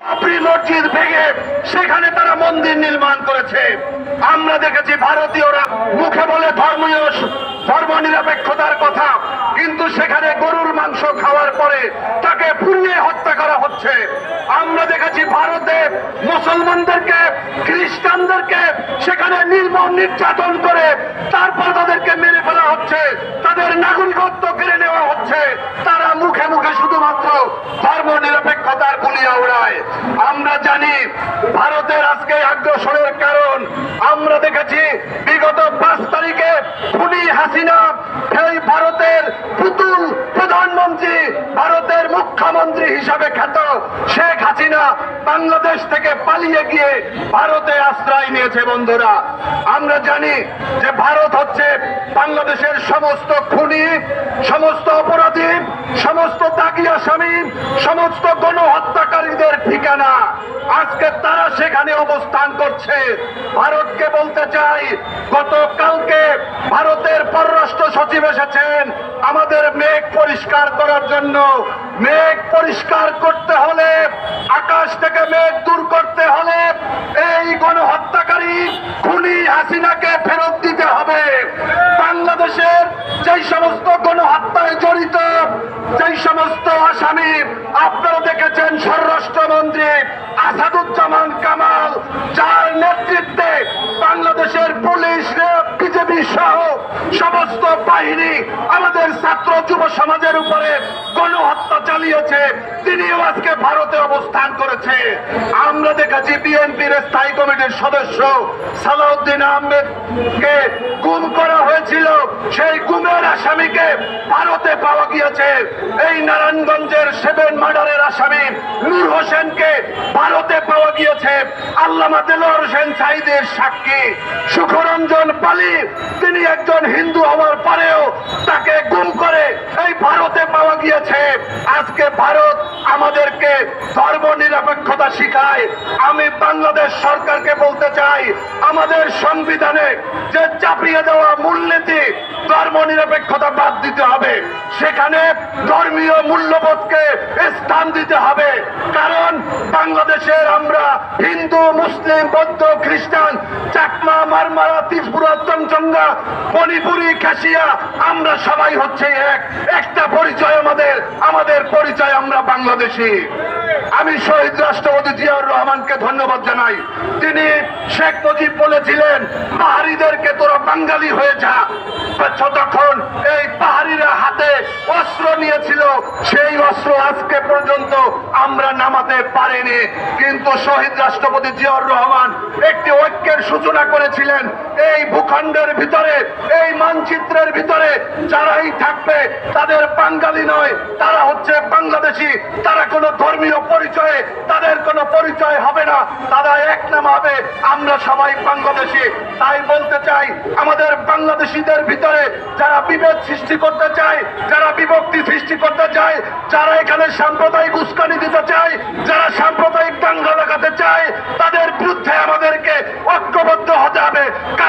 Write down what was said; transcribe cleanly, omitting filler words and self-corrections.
বাবরি মসজিদ ভেঙে সেখানে তারা মন্দির নির্মাণ করেছে। আমরা দেখেছি ভারতীয়রা মুখে বলে ধর্ম নিরপেক্ষতার কথা, কিন্তু সেখানে গরুর মাংস খাওয়ার পরে তাকে পুড়িয়ে হত্যা করা হচ্ছে। আমরা দেখেছি ভারতে মুসলমানদেরকে, খ্রিস্টানদেরকে সেখানে নির্মম নির্যাতন করে তারপর তাদেরকে মেরে ফেলা হচ্ছে, তাদের নাগরিকত্ব কেড়ে নেওয়া হচ্ছে। তারা মুখে মুখে শুধুমাত্র ধর্ম নিরপেক্ষতার গুলিয়া উড়ায়। আমরা জানি ভারতের আজকে আগ্রাসনের কারণ আমরা দেখেছি বিগত 5 তারিখে খুনি হাসিনা, সেই ভারতের পুতুল প্রধানমন্ত্রী, ভারতের মুখ্যমন্ত্রী হিসাবে খ্যাত শেখ হাসিনা বাংলাদেশ থেকে পালিয়ে গিয়ে ভারতে আশ্রয় নিয়েছে। বন্ধুরা, আমরা জানি যে ভারত হচ্ছে বাংলাদেশের সমস্ত খুনি, সমস্ত অপরাধী, সমস্ত দাগী আসামি, সমস্ত গণহত্যাকারীদের ঠিকানা। আজকে তারা সেখানে অবস্থান করছে। ভারতকে বলতে চাই, গতকালকে ভারতের পররাষ্ট্র সচিব এসেছেন আমাদের মেঘ পরিষ্কার করার জন্য। মেঘ পরিষ্কার করতে হলে, আকাশ থেকে মেঘ দূর করতে হলে এই গণহত্যাকারী খুনি হাসিনাকে ফেরত দিতে হবে। বাংলাদেশের যেই সমস্ত গণহত্যায় জড়িত যেই সমস্ত আসামি আপনারা দেখেছেন, স্বরাষ্ট্রমন্ত্রী আসাদুজ্জামান কামাল, যার নেতৃত্বে বাংলাদেশের পুলিশ, বিজেপি সহ সমস্ত বাহিনী আমাদের ছাত্র যুব সমাজের উপরে গণহত্যা চালিয়েছে, তিনিও আজকে ভারতে অবস্থান করেছে। আমরা দেখেছি বিএনপির স্থায়ী কমিটির সদস্য সালাউদ্দিন আহমেদকে গুম করা হয়েছিল, সেই গুমের আসামিকে ভারতে পাওয়া গিয়েছে। এই নারায়ণগঞ্জের 7 মার্ডারের আসামি নূর হোসেনকে ভারতে পাওয়া গিয়েছে। আল্লামা দেলোয়ার হোসেন সাঈদীর সাক্ষী সুখরঞ্জন পালি, তিনি একজন হিন্দু হওয়ার পরেও তাকে গুম করে এই ভারতে পাওয়া গিয়েছে। আজকে ভারত আমাদেরকে ধর্ম নিরপেক্ষতা শিখায়। আমি বাংলাদেশ সরকারকে বলতে চাই, আমাদের সংবিধানে যে চাপিয়ে দেওয়া মূলনীতি ধর্ম নিরপেক্ষতা বাদ দিতে হবে, সেখানে ধর্মীয় মূল্যবোধকে স্থান দিতে হবে। কারণ বাংলাদেশের আমরা হিন্দু, মুসলিম, বৌদ্ধ, খ্রিস্টান, চাকমা, মারমারা, ত্রিপুরা, চমচঙ্গা, মণিপুরি, খাসিয়া, আমরা সবাই হচ্ছে একটা পরিচয় আমাদের পরিচয়, আমরা বাংলাদেশী। আমি শহীদ রাষ্ট্রপতি জিয়াউর রহমানকে ধন্যবাদ জানাই। তিনি শেখ মুজিব বলেছিলেন, পাহাড়িদেরকে তোরা বাঙালি হয়ে যা। যতক্ষণ এই পাহাড়িরা হাতে অস্ত্র নিয়েছিল, সেই অস্ত্র আজকে পর্যন্ত আমরা নামাতে পারিনি। কিন্তু শহীদ রাষ্ট্রপতি জিয়াউর রহমান একটি ঐক্যের সূচনা করেছিলেন। এই ভূখণ্ডের ভিতরে, এই মানচিত্রের ভিতরে যারাই থাকবে তাদের বাঙালি নয়, তারা হচ্ছে বাংলাদেশী। তারা কোনো ধর্মীয় পরিচয়ে তাদের কোনো পরিচয় হবে না, তারা এক নাম হবে, আমরা সবাই বাংলাদেশী। তাই বলতে চাই, আমাদের বাংলাদেশীদের ভিতরে যারা বিভেদ সৃষ্টি করতে চায়, যারা বিভক্তি সৃষ্টি করতে চায়, যারা এখানে সাম্প্রদায়িক উস্কানি দিতে চায়, যারা সাম্প্রদায়িক দাঙ্গা লাগাতে চায়, তাদের বিরুদ্ধে আমাদেরকে ঐক্যবদ্ধ হতে হবে।